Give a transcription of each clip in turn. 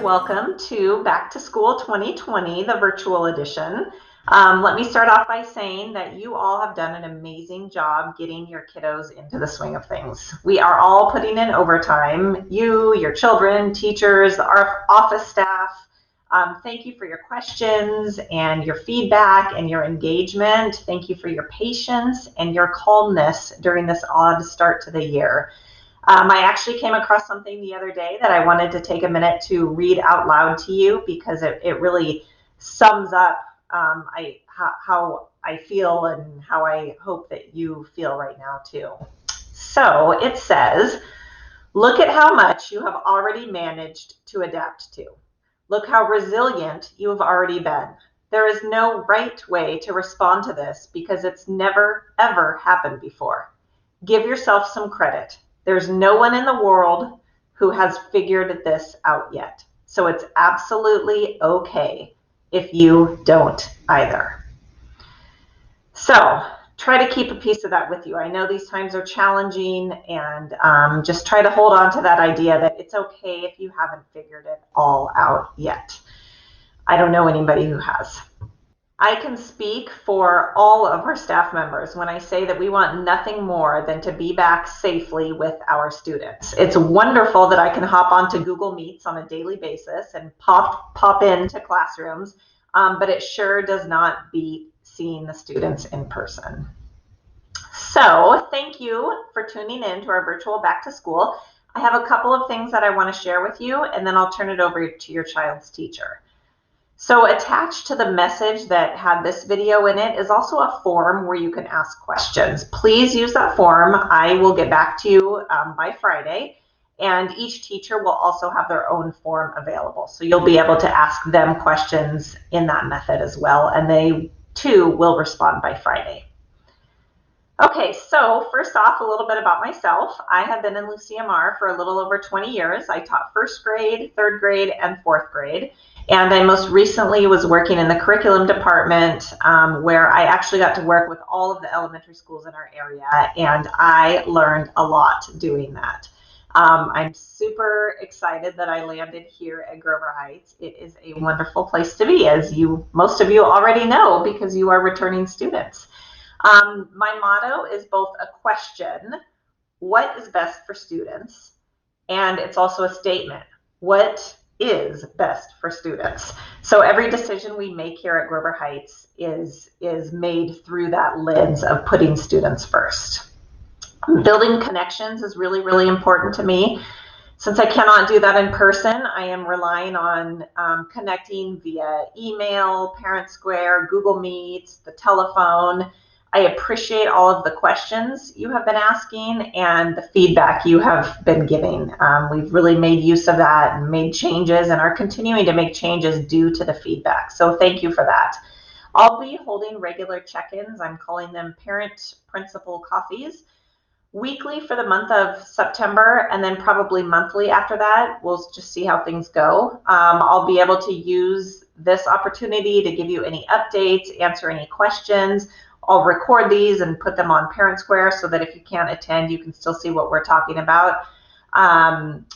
welcome to Back to School 2020, the virtual edition. Let me start off by saying that you all have done an amazing job getting your kiddos into the swing of things. We are all putting in overtime. You, your children, teachers, our office staff. Thank you for your questions and your feedback and your engagement. Thank you for your patience and your calmness during this odd start to the year. I actually came across something the other day that I wanted to take a minute to read out loud to you because it really sums up how I feel and how I hope that you feel right now too. So it says, look at how much you have already managed to adapt to. Look how resilient you have already been. There is no right way to respond to this because it's never, ever happened before. Give yourself some credit. There's no one in the world who has figured this out yet. So it's absolutely okay if you don't either. So try to keep a piece of that with you. I know these times are challenging, and just try to hold on to that idea that it's okay if you haven't figured it all out yet. I don't know anybody who has. I can speak for all of our staff members when I say that we want nothing more than to be back safely with our students. It's wonderful that I can hop onto Google Meets on a daily basis and pop into classrooms, but it sure does not beat seeing the students in person. So thank you for tuning in to our virtual Back to School. I have a couple of things that I want to share with you, and then I'll turn it over to your child's teacher. So attached to the message that had this video in it is also a form where you can ask questions. Please use that form. I will get back to you by Friday, and each teacher will also have their own form available. So you'll be able to ask them questions in that method as well, and they too will respond by Friday. Okay, so first off, a little bit about myself. I have been in LuCMR for a little over 20 years. I taught first grade, third grade, and fourth grade. And I most recently was working in the curriculum department where I actually got to work with all of the elementary schools in our area, and I learned a lot doing that. I'm super excited that I landed here at Grover Heights. It is a wonderful place to be, as most of you already know because you are returning students. My motto is both a question, what is best for students? And it's also a statement, what is best for students? So every decision we make here at Grover Heights is made through that lens of putting students first. Building connections is really, really important to me. Since I cannot do that in person, I am relying on connecting via email, Parent Square, Google Meets, the telephone. I appreciate all of the questions you have been asking and the feedback you have been giving. We've really made use of that and made changes and are continuing to make changes due to the feedback. So thank you for that. I'll be holding regular check-ins. I'm calling them parent-principal coffees weekly for the month of September, and then probably monthly after that. We'll just see how things go. I'll be able to use this opportunity to give you any updates, answer any questions. I'll record these and put them on Parent Square so that if you can't attend, you can still see what we're talking about.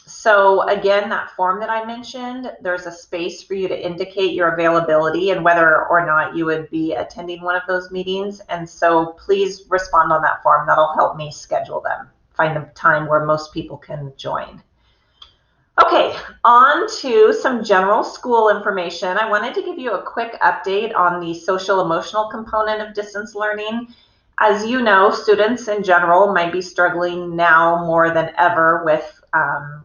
So again, that form that I mentioned, there's a space for you to indicate your availability and whether or not you would be attending one of those meetings. And so please respond on that form. That'll help me schedule them, find a time where most people can join. Okay, on to some general school information. I wanted to give you a quick update on the social emotional component of distance learning. As you know, students in general might be struggling now more than ever with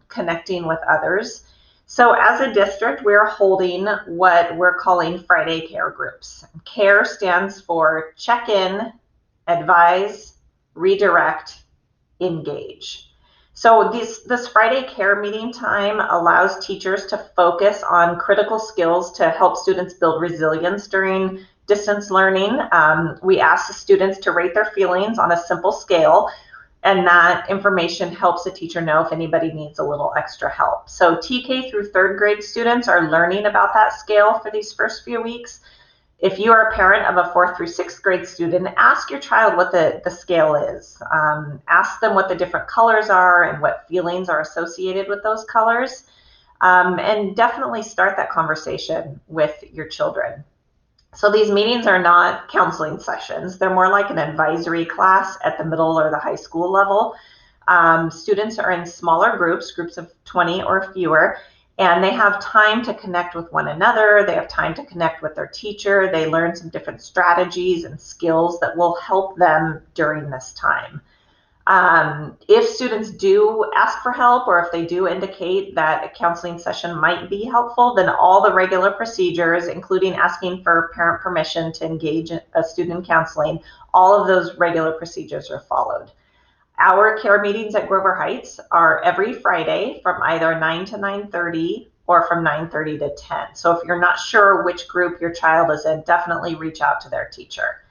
connecting with others. So as a district, we're holding what we're calling Friday Care groups. CARE stands for check-in, advise, redirect, engage. So this Friday Care meeting time allows teachers to focus on critical skills to help students build resilience during distance learning. We ask the students to rate their feelings on a simple scale, and that information helps the teacher know if anybody needs a little extra help. So TK through third grade students are learning about that scale for these first few weeks. If you are a parent of a 4th through 6th grade student, ask your child what the scale is. Ask them what the different colors are and what feelings are associated with those colors. and definitely start that conversation with your children. So these meetings are not counseling sessions. They're more like an advisory class at the middle or the high school level. Students are in smaller groups of 20 or fewer, and they have time to connect with one another. They have time to connect with their teacher. They learn some different strategies and skills that will help them during this time. If students do ask for help, or if they do indicate that a counseling session might be helpful, then all the regular procedures, including asking for parent permission to engage a student in counseling, all of those regular procedures are followed. Our care meetings at Grover Heights are every Friday from either 9 to 9:30 or from 9:30 to 10. So if you're not sure which group your child is in, definitely reach out to their teacher.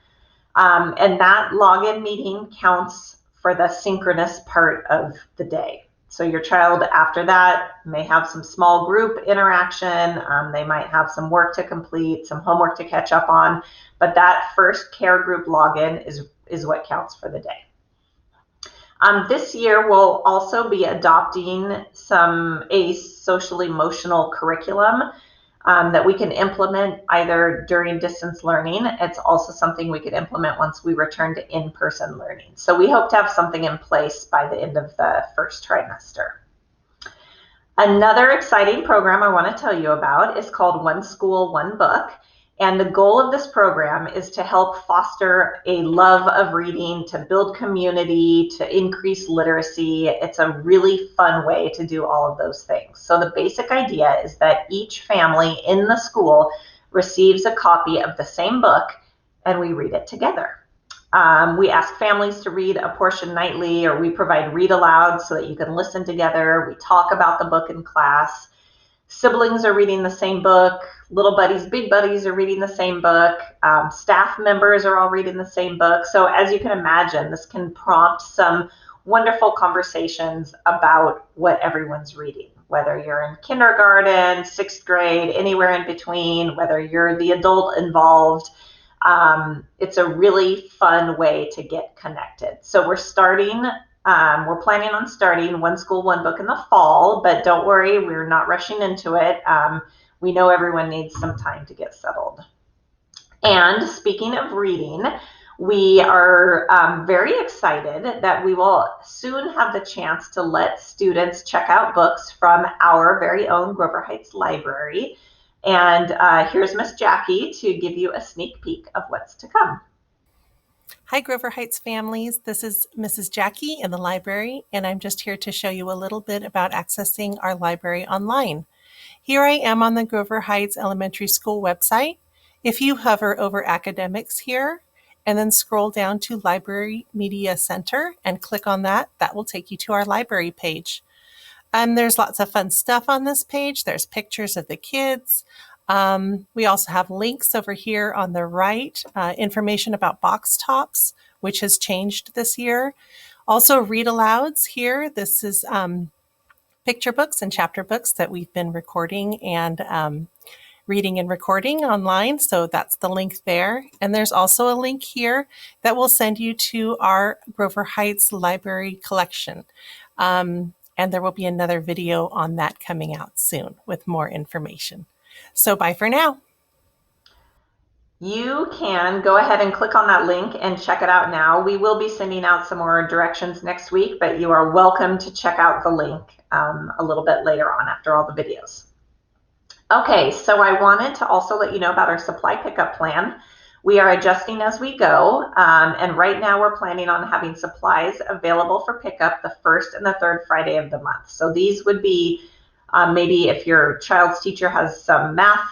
And that login meeting counts for the synchronous part of the day. So your child after that may have some small group interaction. They might have some work to complete, some homework to catch up on, but that first care group login is what counts for the day. This year we'll also be adopting a social emotional curriculum that we can implement either during distance learning. It's also something we could implement once we return to in-person learning. So we hope to have something in place by the end of the first trimester. Another exciting program I want to tell you about is called One School, One Book. And the goal of this program is to help foster a love of reading, to build community, to increase literacy. It's a really fun way to do all of those things. So the basic idea is that each family in the school receives a copy of the same book, and we read it together. We ask families to read a portion nightly, or we provide read aloud so that you can listen together. We talk about the book in class. Siblings are reading the same book. Little buddies, big buddies are reading the same book. Staff members are all reading the same book. So as you can imagine, this can prompt some wonderful conversations about what everyone's reading, whether you're in kindergarten, 6th grade, anywhere in between, whether you're the adult involved. It's a really fun way to get connected. So we're planning on starting One School, One Book in the fall, but don't worry, we're not rushing into it. We know everyone needs some time to get settled. And speaking of reading, we are very excited that we will soon have the chance to let students check out books from our very own Grover Heights Library. And here's Miss Jackie to give you a sneak peek of what's to come. Hi, Grover Heights families. This is Mrs. Jackie in the library, and I'm just here to show you a little bit about accessing our library online. Here I am on the Grover Heights Elementary School website. If you hover over Academics here and then scroll down to Library Media Center and click on that, that will take you to our library page. There's lots of fun stuff on this page. There's pictures of the kids. We also have links over here on the right, information about box tops, which has changed this year. Also read alouds here. This is picture books and chapter books that we've been recording and reading and recording online. So that's the link there. And there's also a link here that will send you to our Grover Heights Library collection. And there will be another video on that coming out soon with more information. So bye for now. You can go ahead and click on that link and check it out now. We will be sending out some more directions next week, but you are welcome to check out the link a little bit later on after all the videos. Okay, so I wanted to also let you know about our supply pickup plan. We are adjusting as we go, and right now we're planning on having supplies available for pickup the first and the third Friday of the month. So these would be maybe if your child's teacher has some math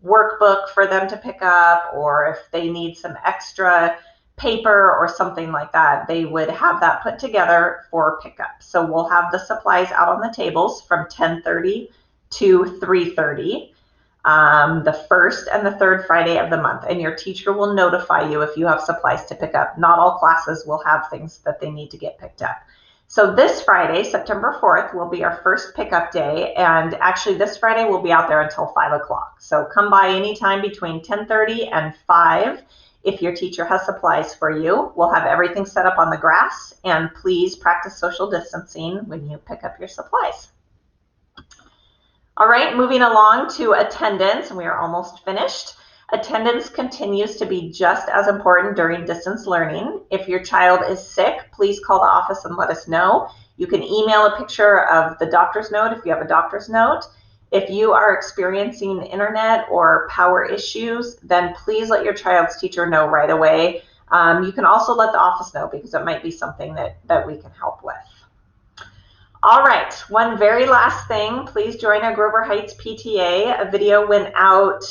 workbook for them to pick up, or if they need some extra paper or something like that, they would have that put together for pickup. So we'll have the supplies out on the tables from 10:30 to 3:30. The first and the third Friday of the month, and your teacher will notify you if you have supplies to pick up. Not all classes will have things that they need to get picked up. So this Friday, September 4th, will be our first pickup day, and actually this Friday we'll be out there until 5 o'clock. So come by anytime between 10:30 and 5 if your teacher has supplies for you. We'll have everything set up on the grass, and please practice social distancing when you pick up your supplies. All right, moving along to attendance, and we are almost finished. Attendance continues to be just as important during distance learning. If your child is sick, please call the office and let us know. You can email a picture of the doctor's note if you have a doctor's note. If you are experiencing internet or power issues, then please let your child's teacher know right away. You can also let the office know because it might be something that we can help with. All right, one very last thing, please join our Grover Heights PTA. A video went out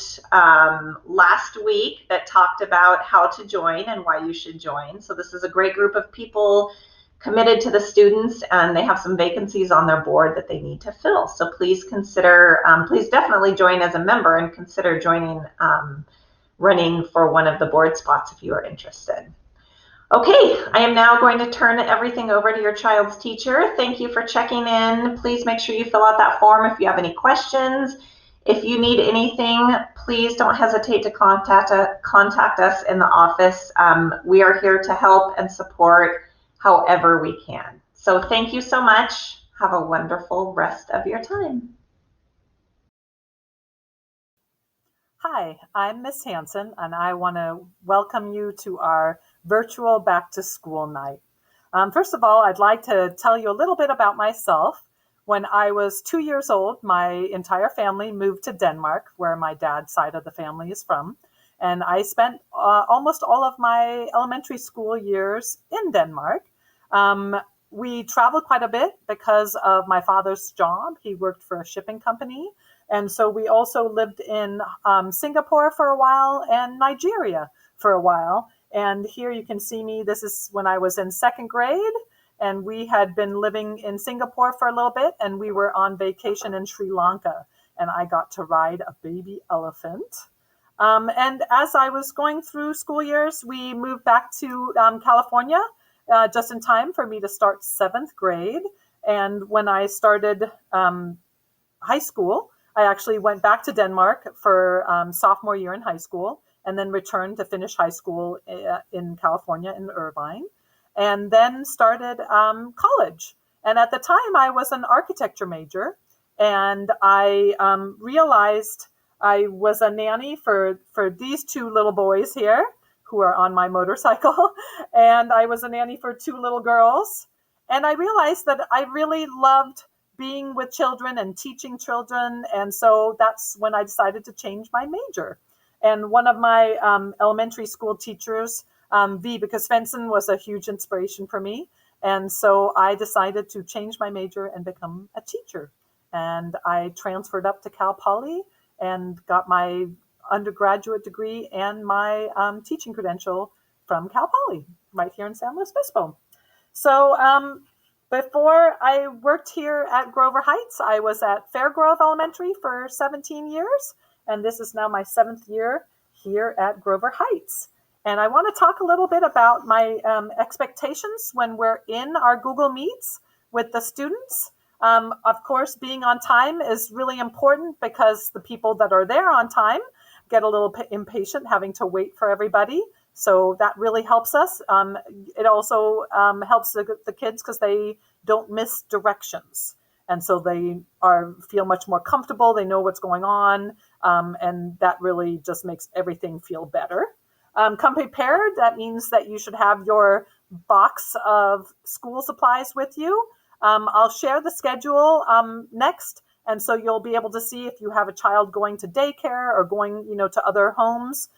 last week that talked about how to join and why you should join. So this is a great group of people committed to the students, and they have some vacancies on their board that they need to fill. So please consider, please definitely join as a member and consider joining, running for one of the board spots if you are interested. Okay, I am now going to turn everything over to your child's teacher. Thank you for checking in. Please make sure you fill out that form if you have any questions. If you need anything, please don't hesitate to contact us in the office. We are here to help and support however we can. So thank you so much. Have a wonderful rest of your time. Hi, I'm Miss Hansen, and I want to welcome you to our virtual back to school night. First of all, I'd like to tell you a little bit about myself. When I was 2 years old, my entire family moved to Denmark, where my dad's side of the family is from. And I spent almost all of my elementary school years in Denmark. We traveled quite a bit because of my father's job. He worked for a shipping company. And so we also lived in Singapore for a while and Nigeria for a while. And here you can see me. This is when I was in second grade. And we had been living in Singapore for a little bit. And we were on vacation in Sri Lanka. And I got to ride a baby elephant. And as I was going through school years, we moved back to California just in time for me to start seventh grade. And when I started high school, I actually went back to Denmark for sophomore year in high school and then returned to finish high school in California in Irvine, and then started college. And at the time, I was an architecture major, and I realized I was a nanny for these two little boys here who are on my motorcycle, and I was a nanny for two little girls. And I realized that I really loved being with children and teaching children. And so that's when I decided to change my major. And one of my elementary school teachers, Vibeke Svensson, was a huge inspiration for me. And so I decided to change my major and become a teacher. And I transferred up to Cal Poly and got my undergraduate degree and my teaching credential from Cal Poly, right here in San Luis Obispo. So before I worked here at Grover Heights, I was at Fairgrove Elementary for 17 years, and this is now my 7th year here at Grover Heights. And I want to talk a little bit about my expectations when we're in our Google Meets with the students. Of course, being on time is really important because the people that are there on time get a little impatient having to wait for everybody. So that really helps us. It also helps the kids because they don't miss directions. And so they feel much more comfortable. They know what's going on. And that really just makes everything feel better. Come prepared. That means that you should have your box of school supplies with you. I'll share the schedule next. And so you'll be able to see if you have a child going to daycare or going, to other homes.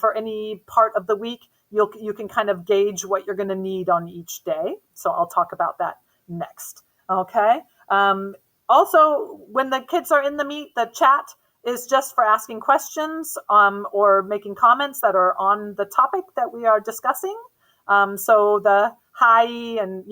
For any part of the week, you can kind of gauge what you're going to need on each day. So I'll talk about that next. Okay. Also, when the kids are in the meet, the chat is just for asking questions or making comments that are on the topic that we are discussing. So the hi and,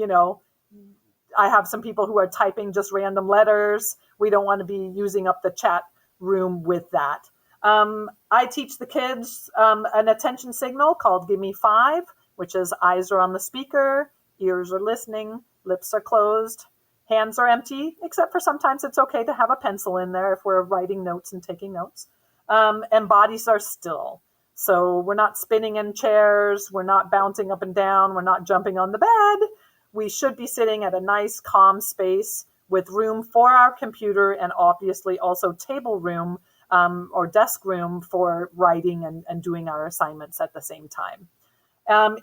I have some people who are typing just random letters. We don't want to be using up the chat room with that. I teach the kids an attention signal called Give Me 5, which is eyes are on the speaker, ears are listening, lips are closed, hands are empty, except for sometimes it's okay to have a pencil in there if we're writing notes and taking notes. And bodies are still. So we're not spinning in chairs, we're not bouncing up and down, we're not jumping on the bed. We should be sitting at a nice, calm space with room for our computer and obviously also table room or desk room for writing and doing our assignments at the same time.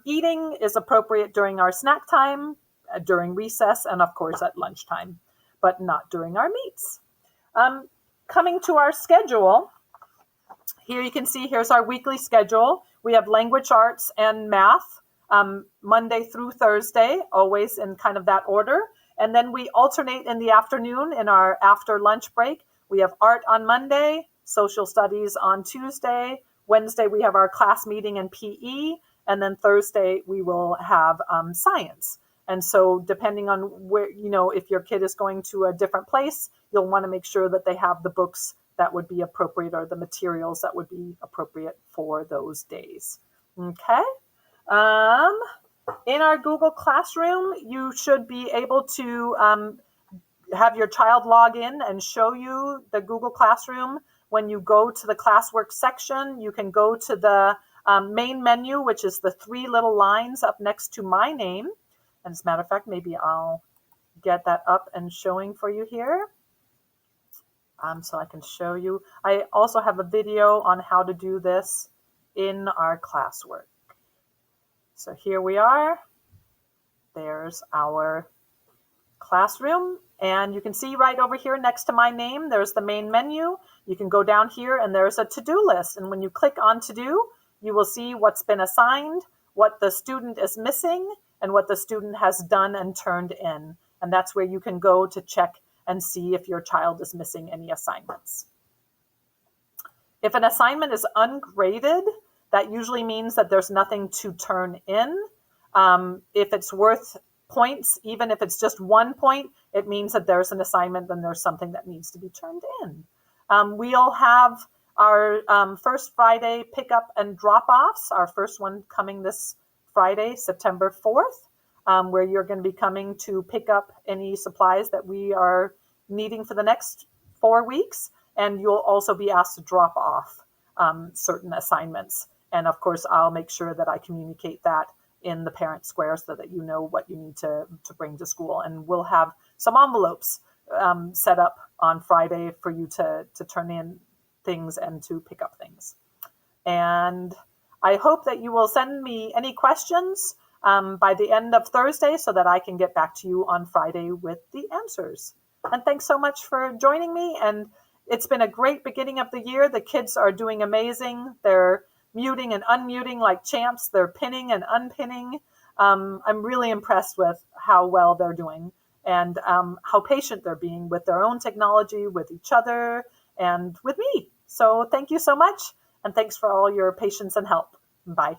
Eating is appropriate during our snack time, during recess, and of course at lunchtime, but not during our meets. Coming to our schedule, here you can see here's our weekly schedule. We have language arts and math Monday through Thursday, always in kind of that order. And then we alternate in the afternoon in our after lunch break. We have art on Monday, social studies on Tuesday. Wednesday, we have our class meeting and PE. And then Thursday, we will have science. And so depending on where, if your kid is going to a different place, you'll want to make sure that they have the books that would be appropriate or the materials that would be appropriate for those days. Okay. In our Google Classroom, you should be able to have your child log in and show you the Google Classroom. When you go to the classwork section, you can go to the main menu, which is the 3 little lines up next to my name. And as a matter of fact, maybe I'll get that up and showing for you here. So I can show you. I also have a video on how to do this in our classwork. So here we are. There's our classroom. And you can see right over here next to my name, there's the main menu. You can go down here and there's a to-do list. And when you click on to-do, you will see what's been assigned, what the student is missing, and what the student has done and turned in. And that's where you can go to check and see if your child is missing any assignments. If an assignment is ungraded, that usually means that there's nothing to turn in. If it's worth points, even if it's just 1 point, it means that there's an assignment, then there's something that needs to be turned in. We'll have our first Friday pickup and drop-offs, our first one coming this Friday, September 4th, where you're going to be coming to pick up any supplies that we are needing for the next 4 weeks. And you'll also be asked to drop off certain assignments. And of course, I'll make sure that I communicate that in the parent square so that you know what you need to bring to school. And we'll have some envelopes set up on Friday for you to turn in things and to pick up things. And I hope that you will send me any questions by the end of Thursday so that I can get back to you on Friday with the answers. And thanks so much for joining me. And it's been a great beginning of the year. The kids are doing amazing. They're muting and unmuting like champs. They're pinning and unpinning. I'm really impressed with how well they're doing and how patient they're being with their own technology, with each other, and with me. So thank you so much. And thanks for all your patience and help. Bye.